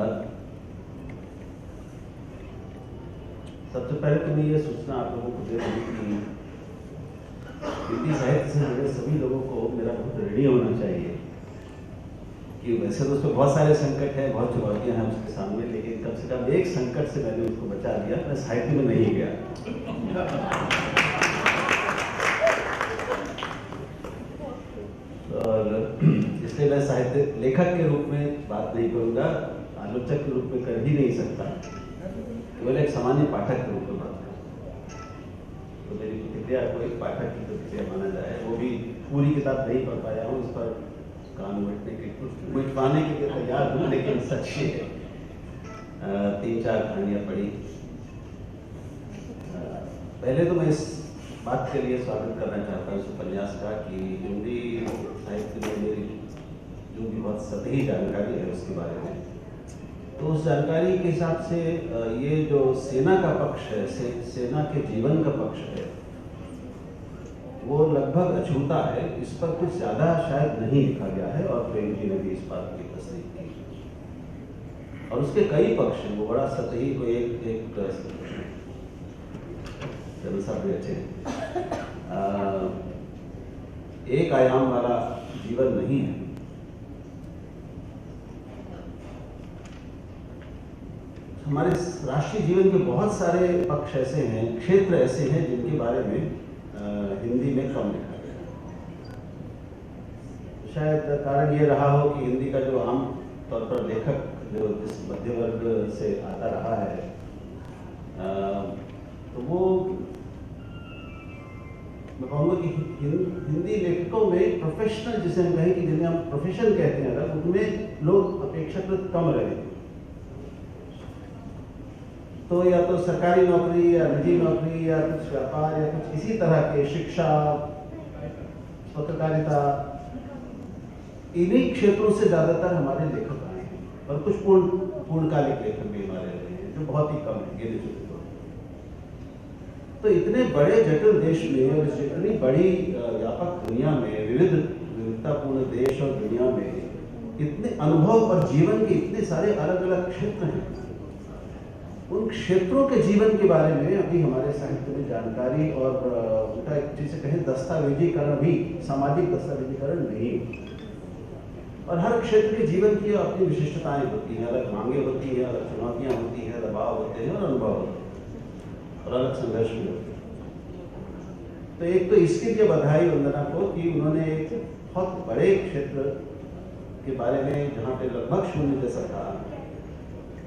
धन्यवाद। सबसे पहले तो मैं ये सूचना आप लोगों को दे रहा हूँ कि हिंदी साहित्य से जुड़े सभी लोगों को मेरा बहुत ऋणी होना चाहिए कि वैसे तो उसमें बहुत सारे संकट हैं, बहुत चुनौतियां हैं उसके सामने, लेकिन कम से कम एक संकट से मैंने उसको बचा दिया, मैं साहित्य में नहीं गया। और इसलिए मैं साहित्य लेखक के रूप में बात नहीं करूँगा, आलोचक के रूप में कर ही नहीं सकता, केवल एक सामान्य पाठक के रूप में बात करूँगा। तो मेरी प्रतिक्रिया को एक पाठक की प्रतिक्रिया माना जाए, वो भी पूरी किताब नहीं पढ़ पाया हूँ, इस पर कान मिटवाने के लिए तैयार हूँ, लेकिन सच ये है 3-4 कहानियाँ पढ़ी। पहले तो मैं इस बात के लिए स्वागत करना चाहता हूँ इस उपन्यास का कि हिंदी साहित्य में मेरी जो भी बहुत सतही जानकारी है उसके बारे में, तो उस जानकारी के हिसाब से ये जो सेना का पक्ष है, सेना के जीवन का पक्ष है, वो लगभग अछूता है। इस पर कुछ ज़्यादा शायद नहीं लिखा गया है और प्रेम जी ने भी इस बात की तस्दीक की। और उसके कई पक्ष हैं, वो बड़ा सतही को एक एक आयाम वाला जीवन नहीं है। हमारे राष्ट्रीय जीवन के बहुत सारे पक्ष ऐसे हैं, क्षेत्र ऐसे हैं जिनके बारे में हिंदी में कम लिखा गया है। शायद कारण ये रहा हो कि हिंदी का जो आम तौर पर लेखक जो जिस मध्य वर्ग से आता रहा है, तो वो मैं कहूँगा कि हिंदी लेखकों में प्रोफेशनल जिसे हम कहें कि जिन्हें हम प्रोफेशन कहते हैं, अगर उनमें लोग अपेक्षाकृत कम रहे, तो या तो सरकारी नौकरी या निजी नौकरी या कुछ व्यापार या कुछ इसी तरह के, शिक्षा, पत्रकारिता, इन्हीं क्षेत्रों से ज़्यादातर हमारे लेखक आए हैं। और कुछ पूर्णकालिक लेखक भी हमारे रहे हैं जो बहुत ही कम है, गिने चुने। तो इतने बड़े जटिल देश में और इतनी बड़ी व्यापक दुनिया में, विविधतापूर्ण देश और दुनिया में इतने अनुभव और जीवन के इतने सारे अलग अलग क्षेत्र हैं, उन क्षेत्रों के जीवन के बारे में अभी हमारे साहित्य में जानकारी और उनका जिसे कहें दस्तावेजीकरण, भी सामाजिक दस्तावेजीकरण नहीं। और हर क्षेत्र के जीवन की अपनी विशिष्टताएं होती हैं, अलग मांगे होती हैं, अलग चुनौतियां होती हैं, दबाव होते हैं और अनुभव होते हैं और अलग संघर्ष भी होते हैं। तो एक तो इसके लिए बधाई वंदना को कि उन्होंने एक बहुत बड़े क्षेत्र के बारे में, जहाँ पे लगभग शून्य जैसा था,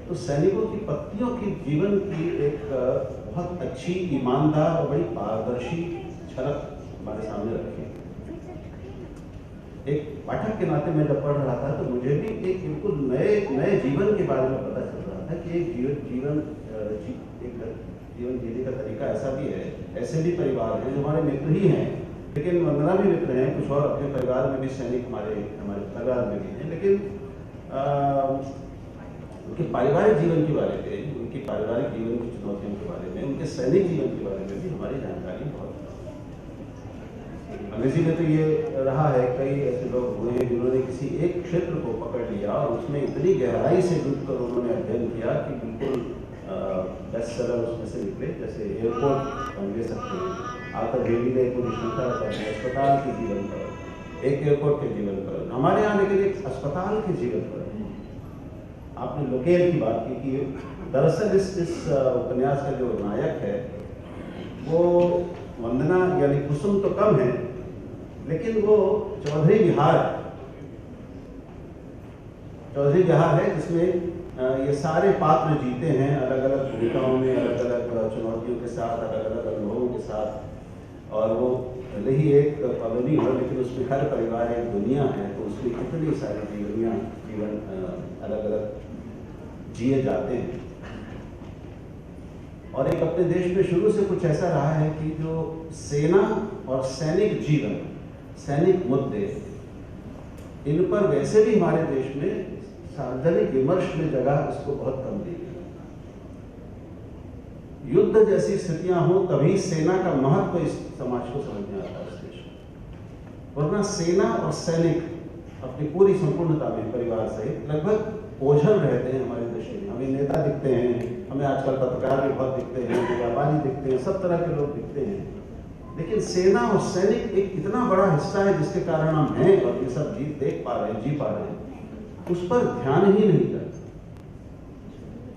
तो सैनिकों की पत्नियों के जीवन की एक बहुत अच्छी, ईमानदार और बड़ी पारदर्शी झलक हमारे सामने रखी। एक पाठक के नाते मैं जब पढ़ रहा था तो मुझे भी एक बिल्कुल नए जीवन के बारे में पता चल रहा था कि एक जीवन जीने का तरीका ऐसा भी है। ऐसे भी परिवार हैं जो हमारे मित्र ही हैं, लेकिन वंदना भी मित्र हैं, कुछ और अपने परिवार में भी सैनिक हमारे परिवार में भी हैं, लेकिन उनके पारिवारिक जीवन के बारे में, उनके पारिवारिक जीवन की चुनौतियों के बारे में, उनके सैनिक जीवन के बारे में भी हमारी जानकारी बहुत। अंग्रेजी में तो ये रहा है, कई ऐसे लोग हुए हैं जिन्होंने किसी एक क्षेत्र को पकड़ लिया और उसमें इतनी गहराई से डूब कर उन्होंने अध्ययन किया कि बिल्कुल बेस्ट सेलर उसमें से निकले। जैसे एयरपोर्ट हम ले सकते हैं, आकर हेली ने पूरी श्रृंखला बताई अस्पताल के जीवन पर, एक एयरपोर्ट के जीवन पर। हमारे यहाँ लेकिन एक अस्पताल के जीवन पर आपने लोकेल की बात की कि दरअसल इस उपन्यास का जो नायक है वो वंदना यानी कुसुम तो कम है, लेकिन वो चौधरी विहार है जिसमें ये सारे पात्र जीते हैं अलग अलग भूमिकाओं में, अलग अलग चुनौतियों के साथ, अलग अलग अनुभवों के साथ। और वो भले ही एक कॉलोनी हो, लेकिन उसमें हर परिवार एक दुनिया है, तो उसमें कितनी सारी जीवन अलग अलग जिए जाते हैं। और एक अपने देश में शुरू से कुछ ऐसा रहा है कि जो सेना और सैनिक जीवन, सैनिक मुद्दे, इन पर वैसे भी हमारे देश में सार्वजनिक विमर्श में जगह इसको बहुत कम दी गई। युद्ध जैसी स्थितियां हो तभी सेना का महत्व इस समाज को समझ में आता है इस देश में, वरना सेना और सैनिक अपनी पूरी संपूर्णता में परिवार सहित लगभग ओझल रहते हैं हमारी दृष्टि में। हमें नेता दिखते हैं, हमें आजकल पत्रकार भी बहुत दिखते हैं, व्यापारी दिखते हैं, सब तरह के लोग दिखते हैं, लेकिन सेना और सैनिक एक इतना बड़ा हिस्सा है जिसके कारण हम हैं और ये सब देख पा रहे हैं, जी पा रहे हैं, उस पर ध्यान ही नहीं करते।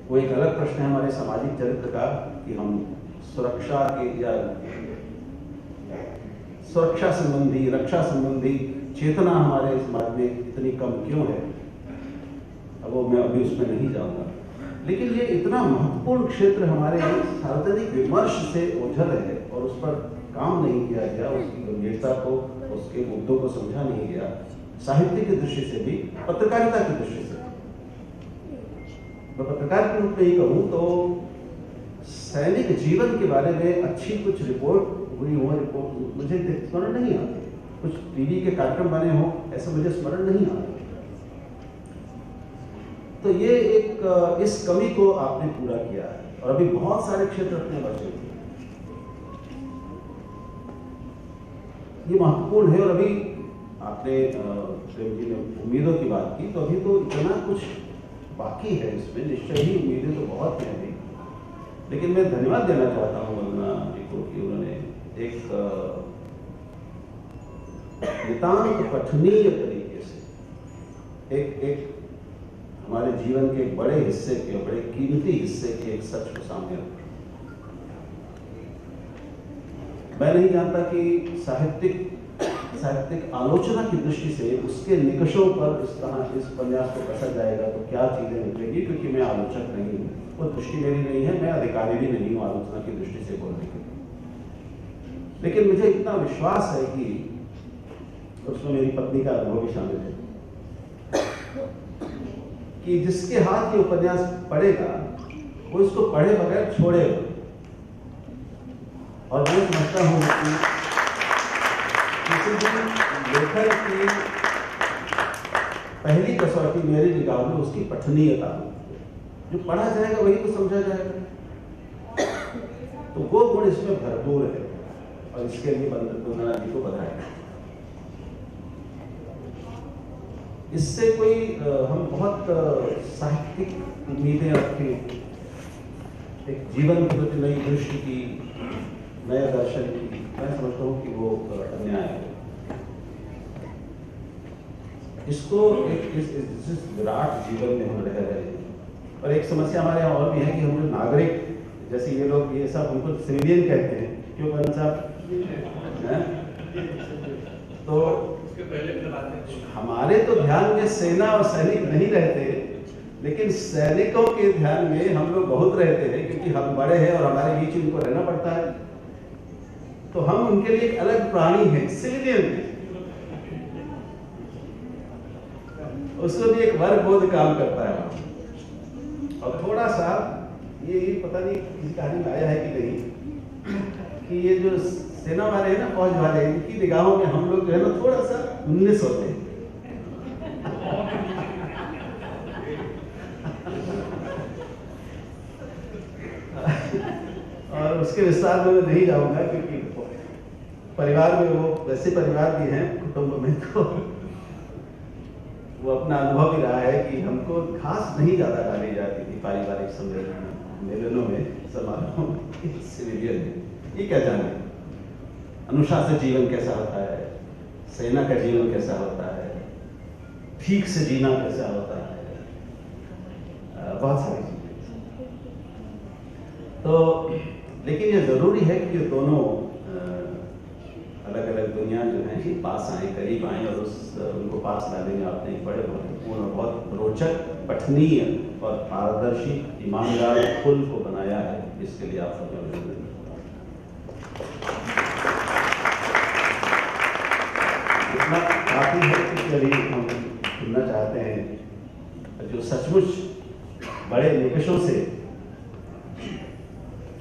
वो एक अलग प्रश्न है हमारे सामाजिक चरित्र का कि हम सुरक्षा के या सुरक्षा संबंधी, रक्षा संबंधी चेतना हमारे समाज में इतनी कम क्यों है। अब वो मैं अभी उसमें नहीं जाऊंगा, लेकिन ये इतना महत्वपूर्ण क्षेत्र हमारे सार्वजनिक विमर्श से ओझल है और उस पर काम नहीं किया गया, उसकी गंभीरता को, उसके मुद्दों को समझा नहीं गया, साहित्य की दृष्टि से भी, पत्रकारिता की दृष्टि से। मैं पत्रकार के रूप में ही कहूँ तो सैनिक जीवन के बारे में अच्छी कुछ रिपोर्ट हुई हो, रिपोर्ट मुझे स्मरण नहीं आती, कुछ टीवी के कार्यक्रम बने हो ऐसा मुझे स्मरण नहीं आता। तो ये एक इस कमी को आपने पूरा किया है और अभी बहुत सारे क्षेत्र अपने बचे हुए। ये महत्वपूर्ण है और अभी आपने प्रेम जी ने उम्मीदों की बात की, तो अभी तो इतना कुछ बाकी है इसमें, निश्चय ही उम्मीदें तो बहुत हैं अभी। लेकिन मैं धन्यवाद देना चाहता हूँ वंदना जी को कि उन्होंने एक नितांत पठनीय तरीके से एक हमारे जीवन के एक बड़े हिस्से के, बड़े कीमती हिस्से के एक सच को सामने रखा। मैं नहीं जानता कि साहित्यिक आलोचना की दृष्टि से उसके निकषों पर इस तरह इस उपन्यास को कसा जाएगा तो क्या चीजें निकलेगी, क्योंकि मैं आलोचक नहीं हूँ, वो दृष्टि मेरी नहीं है, मैं अधिकारी भी नहीं हूँ आलोचना की दृष्टि से बोलने के लिए। लेकिन मुझे इतना विश्वास है कि उसमें मेरी पत्नी का अनुभव भी शामिल है कि जिसके हाथ ये उपन्यास पढ़ेगा वो इसको पढ़े बगैर छोड़ेगा। और मैं समझता हूँ कि किसी भी लेखक की पहली कसौटी मेरी निगाह में उसकी पठनीयता, जो पढ़ा जाएगा वही तो समझा जाएगा, तो वो गुण इसमें भरपूर है और इसके लिए वंदना जी को बधाई। इससे कोई हम बहुत साहित्यिक उम्मीदें रखें, एक जीवन के प्रति नई दृष्टि की, नया दर्शन की, मैं समझता हूँ कि वो अन्याय है। इसको इस विराट जीवन में हम रह रहे हैं। और एक समस्या हमारे यहाँ और भी है कि हम जो नागरिक, जैसे ये लोग ये सब उनको सिविलियन कहते हैं, क्यों बन साहब, तो हमारे तो ध्यान में सेना और सैनिक नहीं रहते, लेकिन सैनिकों के ध्यान में हम लोग बहुत रहते हैं, क्योंकि हम बड़े हैं और हमारे बीच उनको रहना पड़ता है। तो हम उनके लिए एक अलग प्राणी हैं, सिविलियन, उसको भी एक वर्ग बोध काम करता है। और थोड़ा सा ये पता नहीं किसी कहानी में आया है कि नहीं, कि ये जो सेना वाले हैं ना, फौज वाले, इनकी निगाहों में हम लोग जो है ना थोड़ा सा 19 होते हैं। और उसके विस्तार में मैं नहीं जाऊंगा, क्योंकि परिवार में वो वैसे परिवार भी हैं कुटुंब में, तो वो अपना अनुभव भी रहा है कि हमको घास नहीं ज्यादा डाली जाती थी पारिवारिक सम्मेलनों में, समारोहों में। सिविलियन है, ये क्या जाने अनुशासित जीवन कैसा होता है, सेना का जीवन कैसा होता है, ठीक से जीना कैसा होता है, बहुत सारी चीजें। तो लेकिन ये जरूरी है कि ये दोनों अलग अलग दुनिया जो है ये पास आए, करीब आए, और उनको पास लाने में आपने एक बड़े महत्वपूर्ण और बहुत रोचक, पठनीय और पारदर्शी, ईमानदार पुल को बनाया है। इसके लिए आप सबका अभिनंदन। इतना काफी है कि अभी हम सुनना चाहते हैं जो सचमुच बड़े निकषों से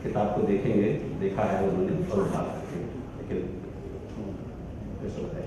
किताब को देखेंगे, देखा है उन्होंने और लेकिन कैसे बताए।